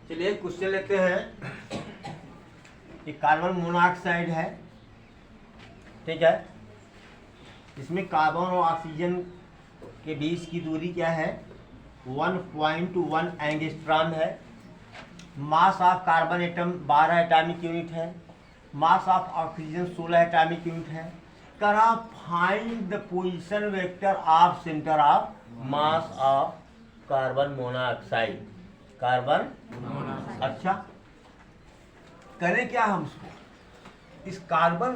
चलिए क्वेश्चन लेते हैं। ये कार्बन मोनोऑक्साइड है, ठीक है। इसमें कार्बन और ऑक्सीजन के बीच की दूरी क्या है? 1.1 एंगस्ट्रॉम है। Mass of carbon atom 12 atomic unit है। Mass of oxygen 16 atomic unit है। करा find the position vector of centre of mass of carbon monoxide. Carbon अच्छा, करें क्या हम उसको? इस कार्बन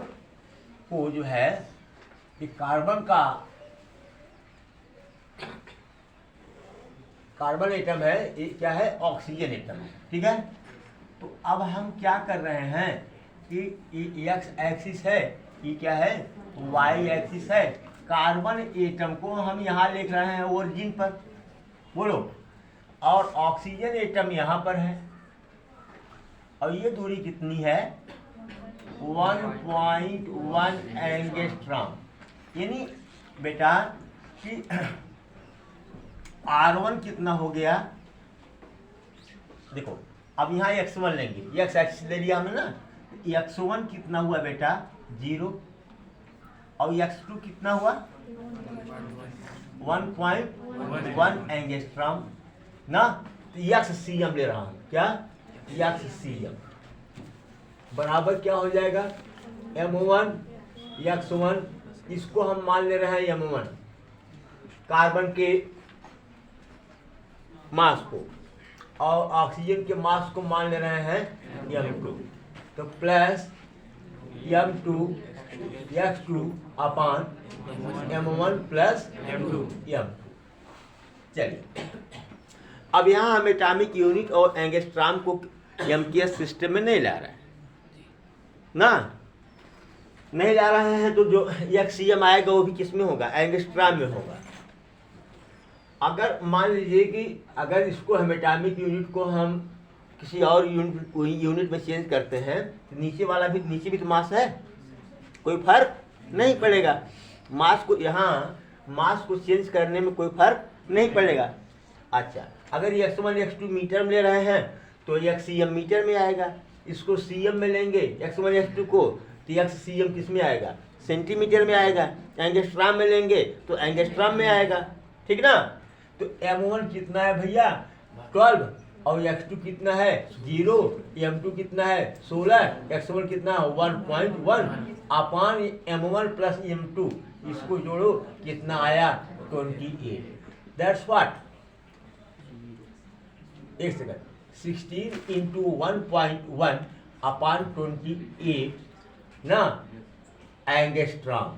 को जो है, ये कार्बन का कार्बन एटम है, ये क्या है? ऑक्सीजन एटम है, ठीक है। तो अब हम क्या कर रहे हैं कि ये एक्स एक्सिस है, ये क्या है? वाई एक्सिस है। कार्बन एटम को हम यहाँ लिख रहे हैं ओरिजिन पर, बोलो, और ऑक्सीजन एटम यहाँ पर है। और ये दूरी कितनी है? 1.1 एंगस्ट्रॉम। यानी बेटा कि R1 कितना हो गया? देखो, अब यहाँ x1 लेंगे, ये x एक्सिस ले लिया हमने ना। x1 कितना हुआ बेटा? 0। और x2 कितना हुआ? 1.1 एंगस्ट्रॉम ना। तो XCM ले रहा हूँ, क्या? XCM बराबर क्या हो जाएगा? M1 x1, इसको हम मान ले रहे हैं M1, कार्बन के मास को, और ऑक्सीजन के मास को मान ले रहे हैं M2। तो प्लस M2 x2 अपान M1 प्लस M2। चलिए, अब यहाँ हम एटॉमिक यूनिट और एंगस्ट्रॉम को एमकेएस सिस्टम में नहीं ला रहे हैं ना, नहीं ला रहे हैं। तो जो XCM आएगा वो भी किस में होगा? एंगस्ट्रॉम में होगा। अगर मान लीजिए कि अगर इसको हम एटॉमिक यूनिट को हम किसी और यूनिट में चेंज करते हैं, तो नीचे वाला भी, नीचे भी तो मास है, कोई फर्क नहीं पड़ेगा। मास को यहाँ मास को चेंज करने में कोई फर्क नहीं पड़ेगा। अच्छा, अगर x1 x2 मीटर में ले रहे हैं तो XCM मीटर में आएगा। इसको CM में लेंगे x1 x2 को, तो XCM किस में आएगा? सेंटीमीटर में आएगा। एंगस्ट्रॉम में लेंगे तो एंगस्ट्रॉम में आएगा, ठीक ना। तो M1 कितना है भैया? 12। और x2 कितना है? 0। M2 कितना है? 16। x1 कितना है? 1.1 अपान M1 प्लस M2, इसको जोड़ो, कितना आया? 28। That's what? एक सेकंड, 16 इंटू 1.1 अपान 28 ना, एंगस्ट्रॉम।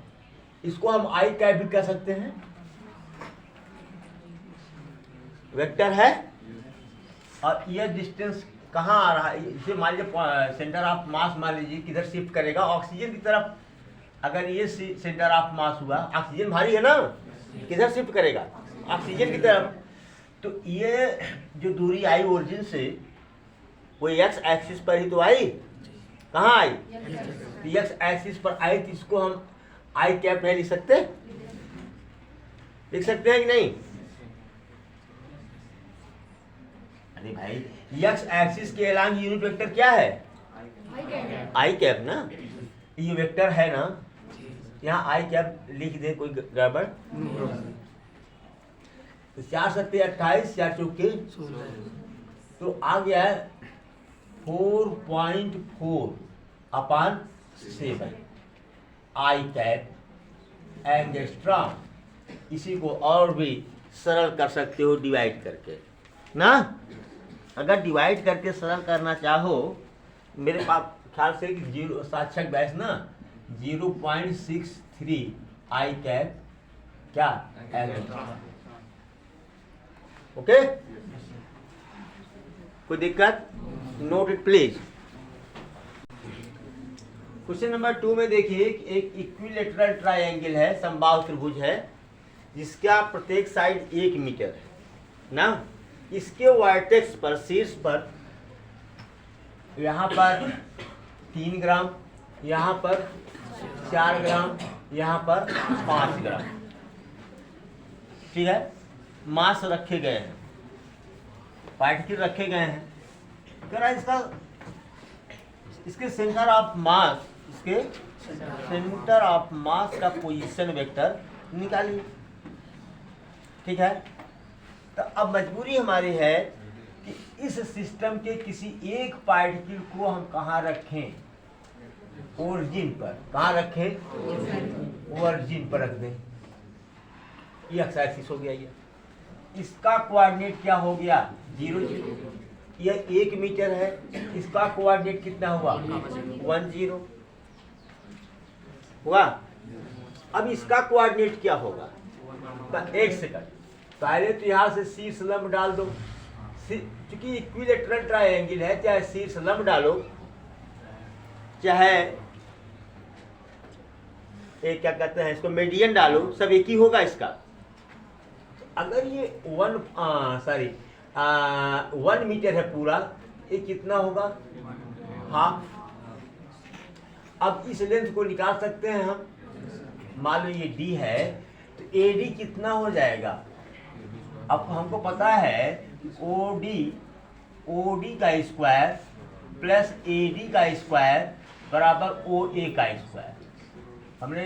इसको हम आई कैप भी कह सकते हैं, वेक्टर है। और ये डिस्टेंस कहाँ आ रहा है? इसे मान लीजिए सेंटर ऑफ मास, मान लीजिए किधर शिफ्ट करेगा? ऑक्सीजन की तरफ। अगर ये सेंटर ऑफ मास हुआ, ऑक्सीजन भारी है ना, किधर शिफ्ट करेगा? ऑक्सीजन की तरफ। तो ये जो दूरी आई ओरिजिन से, वो एक्स एक्सिस पर ही तो आई। कहाँ आई? एक्स एक्सिस पर आई, तो इसको हम आई कैप नहीं लिख सकते? लिख सकते हैं कि नहीं? अरे भाई, एक्स एक्सिस के अलोंग यूनिट वेक्टर क्या है? आई कैप ना। ये वेक्टर है ना, यहाँ आई कैप लिख दे, कोई गड़बड़? तो 4 सत्ते 28, 4 चौके 16, तो आ गया है 4.4 अपान 7 आई कैप एंगस्ट्रॉम। इसी को और भी सरल कर सकते हो डिवाइड करके ना। अगर डिवाइड करके सरल करना चाहो, मेरे पास ख्याल से कि 0 साक्षक बैच ना 0.63 आई कैप क्या एंगस्ट्रॉम। ओके, कोई दिक्कत? Note it please. Question number 2 में देखिए, एक इक्विलेटरल ट्रायंगल है, समबाहु त्रिभुज है, जिसका प्रत्येक साइड 1 मीटर है ना। इसके वर्टेक्स पर, शीर्ष पर, यहाँ पर 3 ग्राम, यहाँ पर 4 ग्राम, यहाँ पर 5 ग्राम, ठीक है, मास रखे गए हैं, पार्टिकल रखे गए हैं। कह रहा है इसके सेंटर ऑफ मास, इसके सेंटर ऑफ मास का पोजीशन वेक्टर निकालिए। ठीक है, तो अब मजबूरी हमारी है कि इस सिस्टम के किसी एक पार्टिकल को हम कहाँ रखें, ओरिजिन पर। कहाँ रखें? ओरिजिन पर रख दें। ये एक्स एक्सिस हो गया। ये इसका कोऑर्डिनेट क्या हो गया? 0 0। यह 1 मीटर है, इसका कोऑर्डिनेट कितना हुआ? 1 0 हुआ। अब इसका कोऑर्डिनेट क्या होगा? एक सेकंड, पहले तो यहाँ से शीर्ष लंब डाल दो। क्योंकि इक्विलेटरल ट्रायंगल है, चाहे शीर्ष लंब डालो, चाहे एक क्या कहते हैं इसको मीडियन डालो, सब एक ही होगा इसका। अगर ये 1 मीटर है पूरा, ये कितना होगा? हाफ। अब इस लेंथ को निकाल सकते हैं हम। मान लो ये डी है, तो एडी कितना हो जाएगा? अब हमको पता है ओडी का स्क्वायर प्लस एडी का स्क्वायर बराबर ओ ए का स्क्वायर। हमने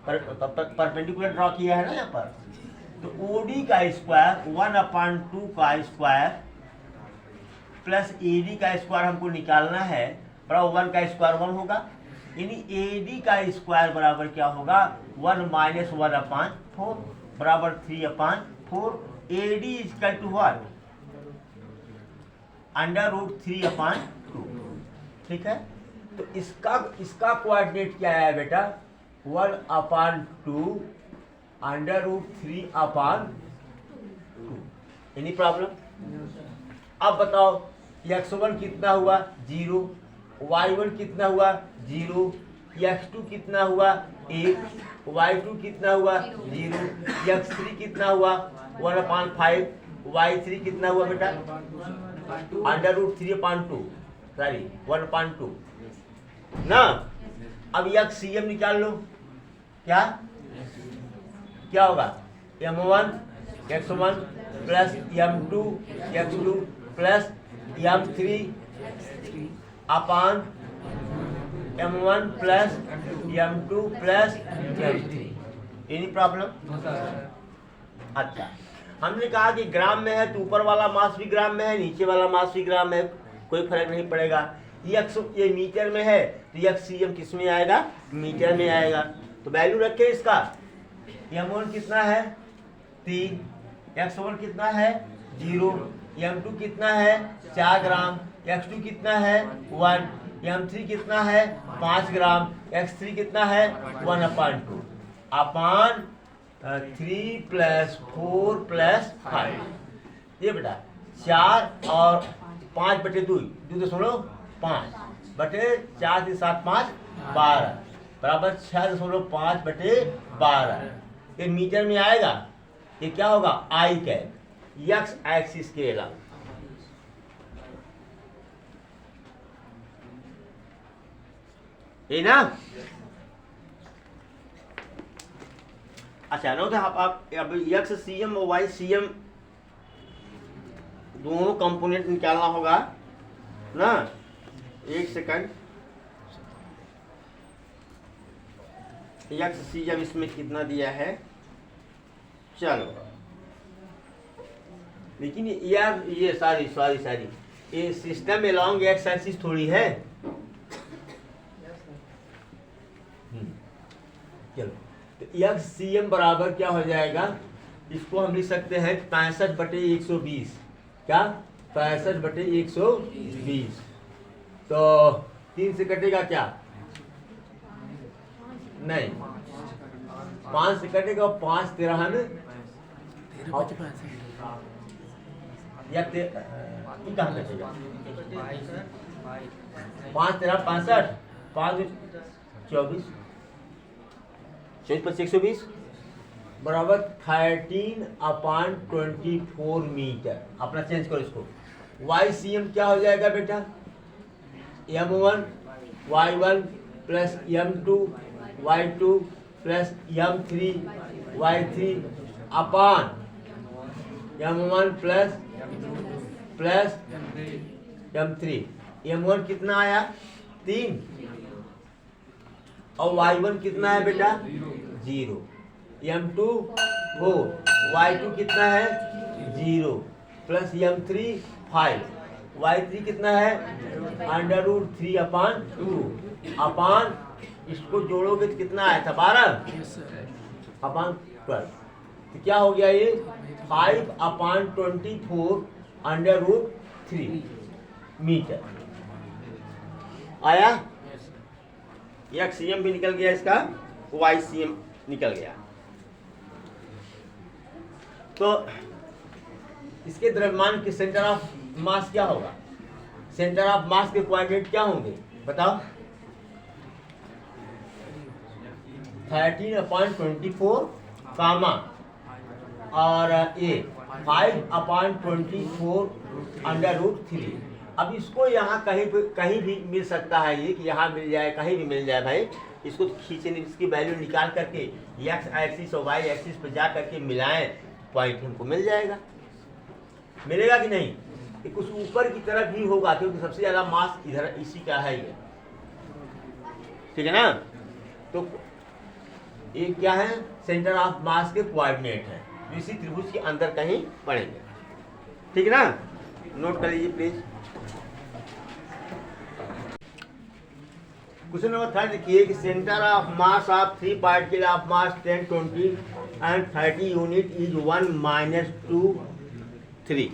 परपेंडिकुलर ड्रॉ किया है ना यहाँ पर। तो ओडी का स्क्वायर 1/2 का स्क्वायर प्लस एडी का स्क्वायर हमको निकालना है, बराबर 1 का स्क्वायर 1 होगा। यानी एडी का स्क्वायर बराबर क्या होगा? 1 - 1/4 बराबर 3/4। AD equal to what? √3/2। ठीक है, तो इसका कोऑर्डिनेट क्या है बेटा? 1/2 √3/2। Any problem? अब बताओ x1 कितना हुआ? 0। y1 कितना हुआ? 0। x2 कितना हुआ? 1। y2 कितना हुआ? 0। x3 कितना हुआ? 1/5। y3 कितना हुआ बेटा? √3/2 सॉरी 1/2 ना। अब xcm निकाल लो। क्या होगा? m1 x1 plus m2 x2 plus m3 अपान m1 plus m2 plus m3। Any problem? अच्छा, हमने कहा कि ग्राम में है तो ऊपर वाला मास भी ग्राम में है, नीचे वाला मास भी ग्राम में है, कोई फर्क नहीं पड़ेगा। ये मीटर में है तो xcm किस में आएगा? मीटर में आएगा। तो वैल्यू रखें इसका। m1 कितना है? 3। x1 कितना है? 0। m2 कितना है? 4 ग्राम। x2 कितना है? 1। m3 कितना है? 5 ग्राम। x3 कितना है? 1/2 अपान 3 + 4 + 5। ये बेटा 4 और 5/2 2.5 बटे 4 से 7 5 12 बराबर 6.5/12। ये मीटर में आएगा। ये क्या होगा? आई कैप एक्स एक्सिस के अलावा। ये ना। अच्छा, ना तो आप अब xcm और ycm दोनों कंपोनेंट निकालना होगा ना। एक सेकंड, xcm इसमें कितना दिया है? चलो, लेकिन यार ये सारी ये सिस्टम एलॉन्ग एक्स एक्सिस थोड़ी है। चलो, तो xcm बराबर क्या हो जाएगा? इसको हम लिख सकते हैं 65/120। क्या? 65/120। तो 3 से कटेगा क्या? नहीं, 5 से कटेगा। 5 13 में या कहाँ कटेगा? 5 13 65 5 24 120 बराबर 13/24 मीटर। अपना चेंज करो इसको। ycm क्या हो जाएगा बेटा? m1 y1 plus m2 y2 plus m3 y3 अपान m1 plus plus m3। m1 कितना आया 3 और y1 कितना है बेटा 0। m2 4, y2 कितना है 0 प्लस m3 5, y3 कितना है √3/2 अपान इसको जोड़ोगे तो कितना आया था 12/12। तो क्या हो गया ये 5/24 √3 मीटर आया। XCM भी निकल गया, इसका YCM निकल गया। तो इसके द्रव्यमान के सेंटर ऑफ मास क्या होगा? सेंटर ऑफ मास के कोऑर्डिनेट क्या होंगे बताओ? 13/24 कामा और ये 5/24 √3। अब इसको यहाँ कहीं भी मिल सकता है, ये कि यहाँ मिल जाए, कहीं भी मिल जाए भाई। इसको तो खींचने, इसकी वैल्यू निकाल करके एक्स एक्सिस और वाई एक्सिस पे जा करके मिलाएं, पॉइंट हमको मिल जाएगा। मिलेगा कि नहीं? ये कुछ ऊपर की तरफ ही होगा क्योंकि सबसे ज़्यादा मास इधर इसी का है ये, ठीक है ना। तो ये क्या है? सेंटर ऑफ मास के कोऑर्डिनेट है, इसी त्रिभुज के अंदर कहीं पड़ेंगे, ठीक है ना। नोट कर लीजिए प्लीज। क्वेश्चन नंबर 3 लिखिए कि centre of mass of 3 particle of mass 10, 20 and 30 unit is 1 - 2, 3।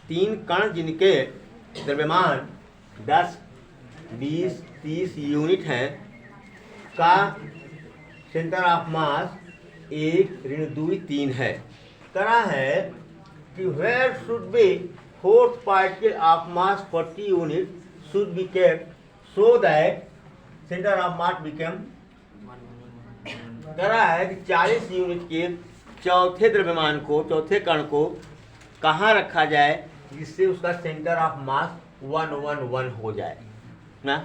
3 कण जिनके द्रव्यमान 10, 20, 30 यूनिट हैं का सेंटर ऑफ मास 1-2-3 है। करा है कि where should be fourth particle of mass 40 unit should be kept so that center of mass become। करा है कि 40 यूनिट के चौथे द्रव्यमान को, चौथे कण को कहाँ रखा जाए जिससे उसका सेंटर ऑफ मास 1-1-1 हो जाए ना।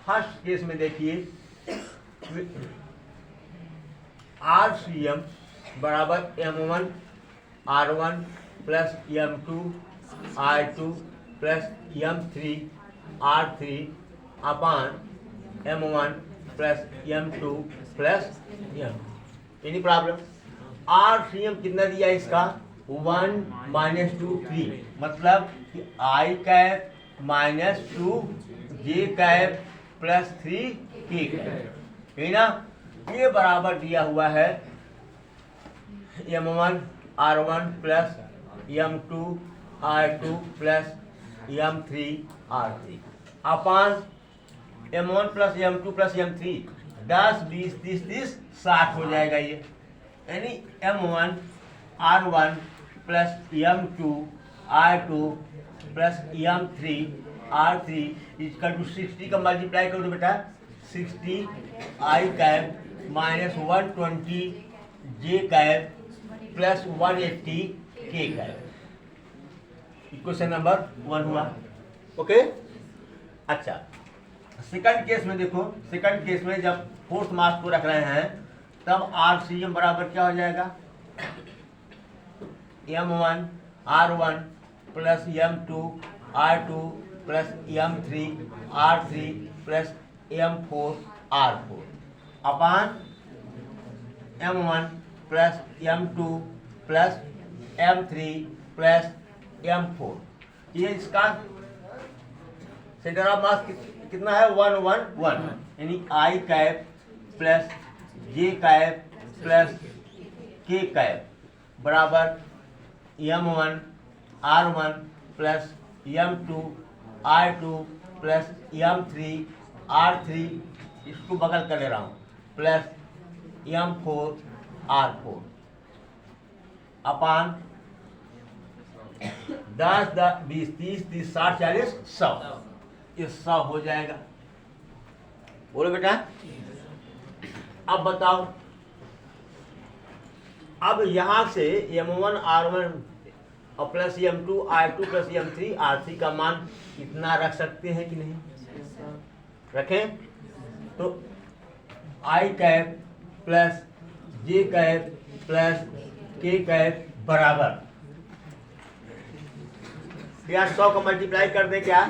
फर्स्ट केस में देखिए RCM बराबर M1 R1 plus M2 R2 plus M3 R3 अपान M1 plus M2 plus M। Any problem? RCM कितना दिया इसका 1 - 2, 3, मतलब कि I cap -2 J cap plus 3 K cap, है ना। ये बराबर दिया हुआ है M1 R1 plus M2 R2 plus M3 R3 अपान M1 plus M2 plus M3 10, 20, 30, 30, 60 हो जाएगा ये। यानी M1 R1 plus M2 R2 plus M3 R3 इसका 60 का मल्टीप्लाई करो तो बेटा 60 I cap -120 J cap plus 180 K cap. Question number 1 हुआ, ओके। अच्छा, सेकंड केस में देखो, सेकंड केस में जब फोर्थ मास को रख रहे हैं तब RCM बराबर क्या हो जाएगा M1 R1 plus M2 R2 plus M3 R3 plus M4 R4 अपान M1 plus M2 plus M3 plus M4। ये इसका सेंटर ऑफ मास कितना है 1-1-1, यानी I cap plus J cap plus K cap बराबर M1 R1 plus M2 R2 plus M3 R3, इसको बगल कर ले रहा हूँ, प्लस M4 R4 अपान 10, 20, 30, 30, 60, 40, 100। ये 100 हो जाएगा। बोलो बेटा। अब बताओ, अब यहां से M1 R1 और plus M2 R2 plus M3 R3 का मान इतना रख सकते हैं कि नहीं? रखें। तो I cap plus J cap plus K cap बराबर या 100 का मल्टीप्लाई कर दे क्या,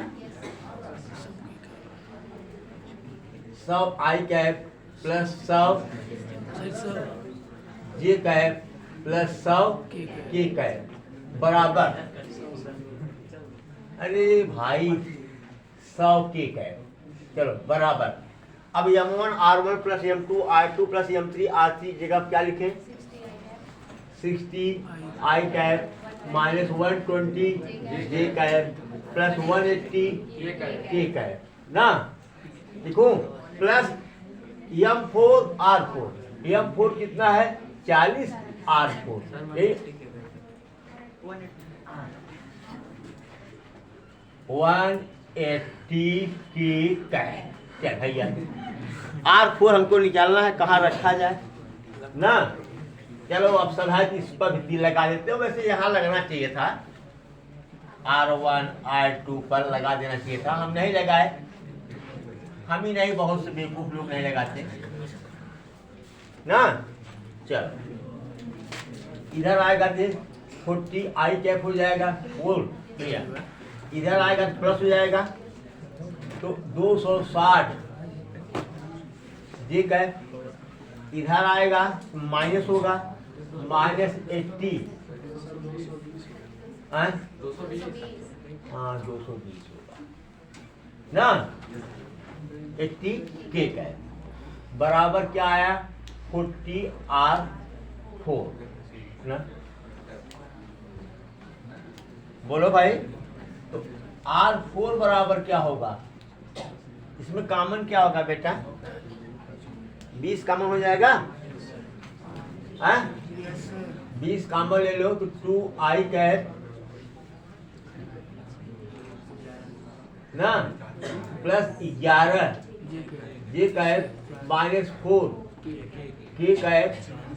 100 आई कैप प्लस 100 जे कैप प्लस 100 के कैप बराबर, अरे भाई 100 के कैप, चलो बराबर। अब m1 r1 plus m2 r2 plus m3 r3 जगह क्या लिखें, 60 आई कैप माइनस 120 जे कैप प्लस 180 के कैप ना, लिखूं प्लस m4 r4, m4 कितना है 40 r4, 180 की कैप। क्या भैया R4 हमको निकालना है, कहाँ रखा जाए ना, चलो अब सब है कि इस पर भी लगा देते हो, वैसे यहाँ लगना चाहिए था, R1 R2 पर लगा देना चाहिए था, हम नहीं लगाए, हम ही नहीं बहुत से बेवकूफ लोग नहीं लगाते ना। चलो इधर आएगा तो 40 आई कैप हो जाएगा, बोल भैया इधर आएगा तो प्लस हो जाएगा, तो 260 जे कैप, इधर आएगा माइनस होगा, माइनस 80 हाँ 220 होगा ना, 80 के कैप बराबर क्या आया 40 R4 ना, बोलो भाई। तो R4 बराबर क्या होगा, इसमें कॉमन क्या होगा बेटा, 20 कॉमन हो जाएगा, हाँ 20 कॉमन ले लो तो 2 आई कैप ना प्लस 11 जे कैप माइनस 4 के कैप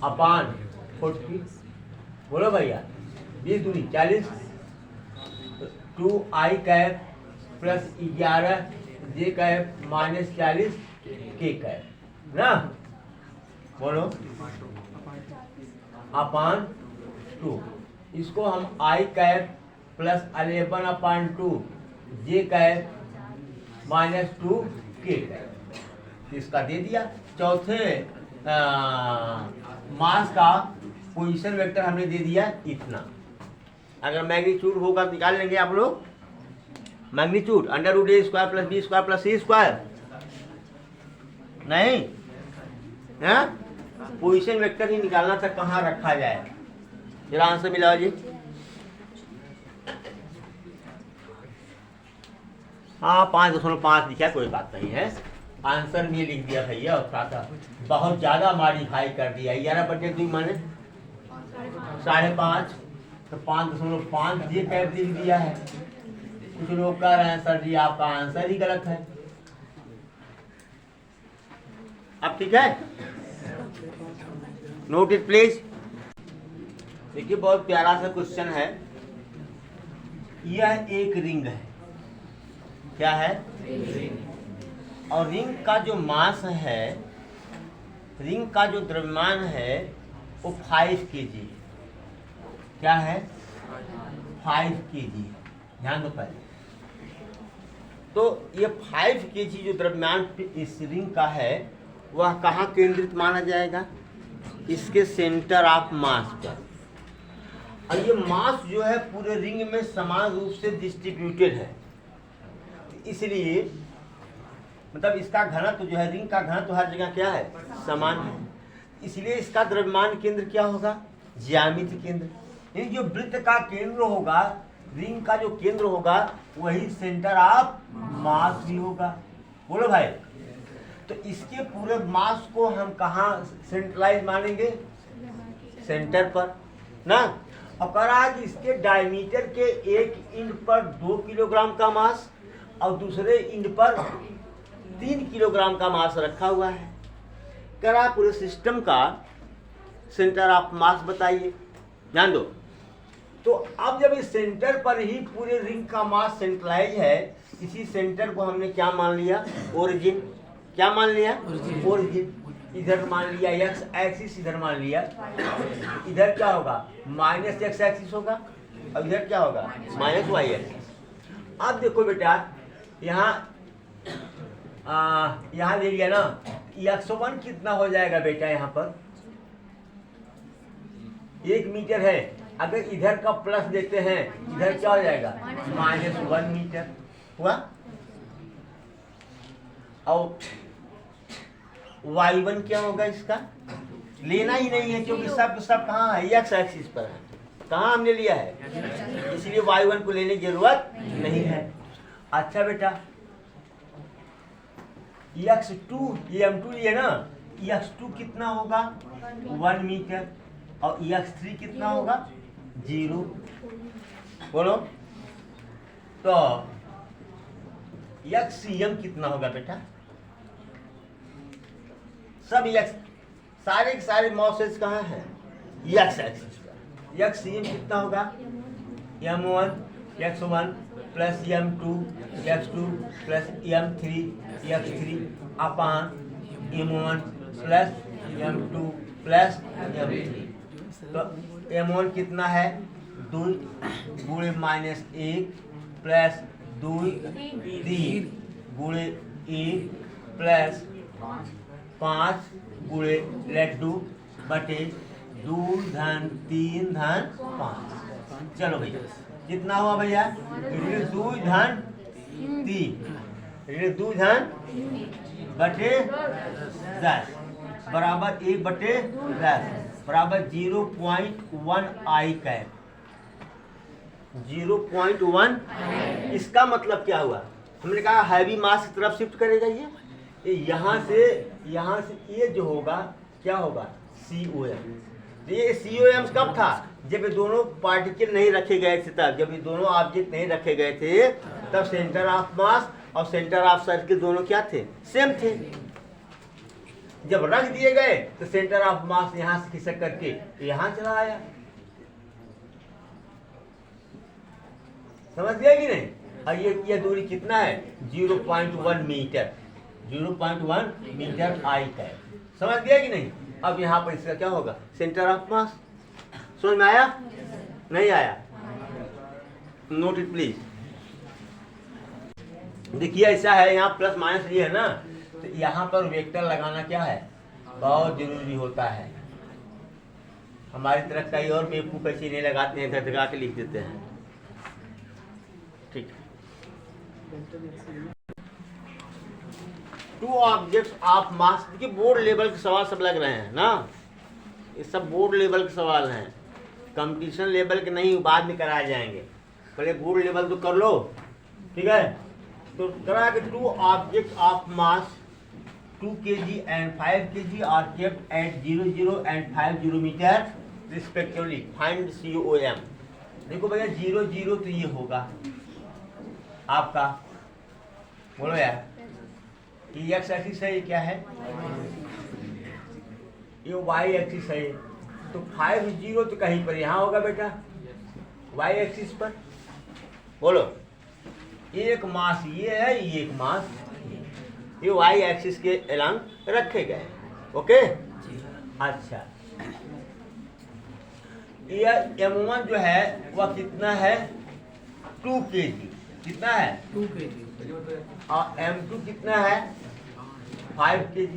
अपान 40, बोलो भैया 20 दूनी 40, 2 आई कैप प्लस 11 जे कैप माइनस 40 के कैप ना, बोलो अपान 2, इसको हम आई कैप प्लस 11 अपान 2 जे कैप माइनस 2 के कैप, इसका दे दिया। चौथे मास का पोजीशन वेक्टर हमने दे दिया इतना, अगर मैग्नीट्यूड होगा तो निकाल लेंगे आप लोग, magnitude under root a square plus b square plus c square, नहीं है पोजीशन वेक्टर ही निकालना था, कहाँ रखा जाए, जरा आंसर मिलाओ जी। हाँ 5.5 लिखा, कोई बात नहीं है, आंसर में लिख दिया भैया, और था बहुत ज्यादा मॉडिफाई कर दिया, 11/2 माने 5.5, तो 5.5 ये कैप लिख दिया है। कुछ लोग कह रहे हैं सर जी आपका आंसर ही गलत है, अब ठीक है, नोट इट प्लीज। देखिए बहुत प्यारा सा क्वेश्चन है, यह एक रिंग है, क्या है और रिंग का जो मास है, रिंग का जो द्रव्यमान है वो 5 kg, क्या है 5 kg, ध्यान दो पहले। तो ये 5 kg जो द्रव्यमान इस रिंग का है वह कहाँ केंद्रित माना जाएगा, इसके सेंटर ऑफ मास पर, और ये मास जो है पूरे रिंग में समान रूप से डिस्ट्रीब्यूटेड है, इसलिए मतलब इसका घनत्व जो है, रिंग का घनत्व हर जगह क्या है समान है, इसलिए इसका द्रव्यमान केंद्र क्या होगा, ज्यामिति केंद्र, यानी जो वृत्त का केंद्र होगा, रिंग का जो केंद्र होगा वही सेंटर ऑफ मास भी होगा, बोलो भाई। तो इसके पूरे मास को हम कहाँ सेंट्रलाइज मानेंगे, सेंटर पर ना, और कह रहा है कि इसके डायमीटर के एक इंड पर 2 किलोग्राम का मास और दूसरे इंड पर 3 किलोग्राम का मास रखा हुआ है, कह रहा है पूरे सिस्टम का सेंटर ऑफ मास बताइए, ध्यान दो। तो अब जब इस सेंटर पर ही पूरे रिंग का मास सेंट्रलाइज है, इसी सेंटर को हमने क्या मान लिया, ओरिजिन, क्या मान लिया ओरिजिन, इधर मान लिया एक्स एक्सिस, इधर मान लिया, इधर क्या होगा माइनस एक्स एक्सिस होगा और इधर क्या होगा माइनस वाई एक्सिस, अब देखो बेटा यहाँ यहाँ ले लिया ना, x1 कितना हो जाएगा बेटा, यहाँ पर 1 मीटर है, अगर इधर का प्लस देते हैं इधर क्या हो जाएगा, -1 मीटर हुआ। और y1 क्या होगा, इसका लेना ही नहीं है क्योंकि सब कहाँ है, x एक्सिस पर है, कहाँ हमने लिया है, इसलिए y1 को लेने की जरूरत नहीं है। अच्छा बेटा x2 ये m2 लिए ना, x2 कितना होगा 1 मीटर और x3 कितना होगा 0, बोलो तो xcm कितना होगा बेटा, सब x सारे के सारे मॉसेस कहाँ हैं, x एक्सिस पर, xcm कितना होगा m1 x1 plus m2 x2 plus m3 x3 अपान m1 plus m2 plus m3। तो m1 कितना है 2 गुणे -1 प्लस 2 3 गुणे 1 प्लस 5 गुणे लड्डू बटे 2 धन 3 धन 5। चलो भैया कितना हुआ भैया, 2 धन 3 2 धन बटे 10 बराबर 1 बटे 10 बराबर 0.1 आई कैप, 0.1। इसका मतलब क्या हुआ, हमने कहा हैवी मास की तरफ शिफ्ट करेगा ये यहाँ से ये जो होगा क्या होगा COM। ये COM कब था, जब ये दोनों पार्टिकल नहीं रखे गए थे, तब जब ये दोनों ऑब्जेक्ट नहीं रखे गए थे तब सेंटर ऑफ मास और सेंटर ऑफ सर्किल दोनों क्या थे, सेम थे। जब रख दिए गए तो सेंटर ऑफ मास यहाँ से खिसक करके यहाँ चला आया, समझ गया कि नहीं। और ये दूरी कितना है 0.1 मीटर, 0.1 मीटर आई है, समझ गया कि नहीं। अब यहाँ पर इसका क्या होगा, सेंटर ऑफ मास, समझ में आया नहीं आया, नोट इट प्लीज। देखिए ऐसा है, यहाँ प्लस माइनस ये है ना, तो यहाँ पर वेक्टर लगाना क्या है बहुत जरूरी होता है। हमारी तरफ कई और बेवकूफ ऐसे नहीं लगाते हैं, धगा के लिख देते हैं, ठीक। 2 ऑब्जेक्ट्स ऑफ मास, देखिए बोर्ड लेवल के सवाल सब लग रहे हैं ना, ये सब बोर्ड लेवल के सवाल हैं, कंपटीशन लेवल के नहीं, बाद में कराए जाएंगे, पहले बोर्ड लेवल तो कर लो, ठीक है। तो करा के 2 object of mass 2 kg and 5 kg are kept at 00 and 50 metre respectively, find COM। देखो भैया 00 तो ये होगा आपका, बोलो यार, ये x एक्सिस है, ये क्या है, ये y एक्सिस है, तो 50 तो कहीं पर यहाँ होगा बेटा y एक्सिस पर, बोलो एक मास ये है, ये एक मास, ये y एक्सिस के अलॉन्ग रखे गए, ओके। अच्छा ये m1 जो है वह कितना है 2 kg, कितना है 2 kg, और m2 कितना है 5 kg,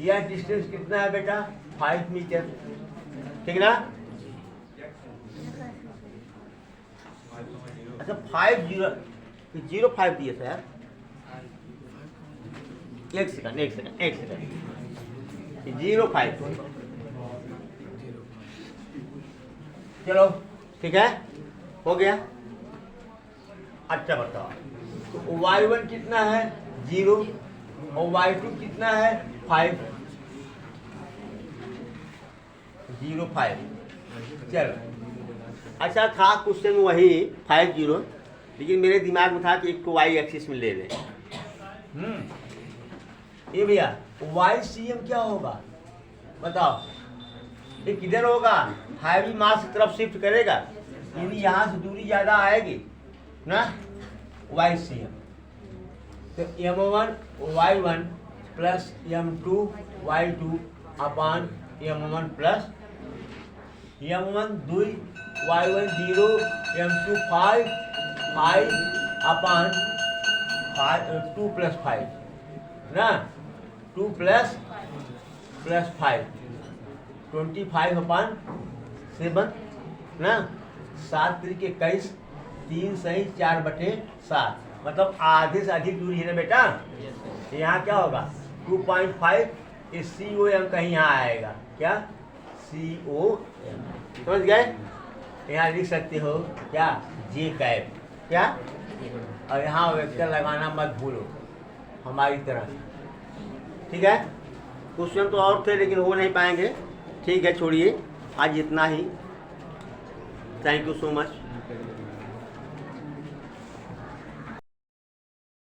यह डिस्टेंस कितना है बेटा 5 मीटर, ठीक ना। अच्छा 5 दिए थे यार, एक सेकंड 0.5, चलो ठीक है, हो गया। अच्छा बताओ, तो y1 कितना है 0 और y2 कितना है 5, 0.5। चलो अच्छा था क्वेश्चन वही 50, लेकिन मेरे दिमाग में था कि एक को y एक्सिस में ले लें। ये भैया YCM क्या होगा बताओ, ये किधर होगा, हैवी मास की तरफ शिफ्ट करेगा, यानी यहाँ से दूरी ज़्यादा आएगी ना, YCM। तो M1 Y1 plus M2 Y2 अपान M1 plus M1 2 Y1 0 M2 5 अपन 2 + 5 ना, 2 + 5 25 अपन 7 ना, 7 × 21 3 सही 4/7 मतलब आधे से अधिक दूरी है ना बेटा। यहाँ क्या होगा 2.5 इस COM कहीं यहाँ आएगा, क्या COM समझ गए। यहाँ लिख सकते हो क्या J कैप क्या, और यहाँ वेक्टर लगाना मत भूलो हमारी तरह, ठीक है। क्वेश्चन तो और थे लेकिन हो नहीं पाएंगे, ठीक है छोड़िए आज इतना ही। Thank you so much.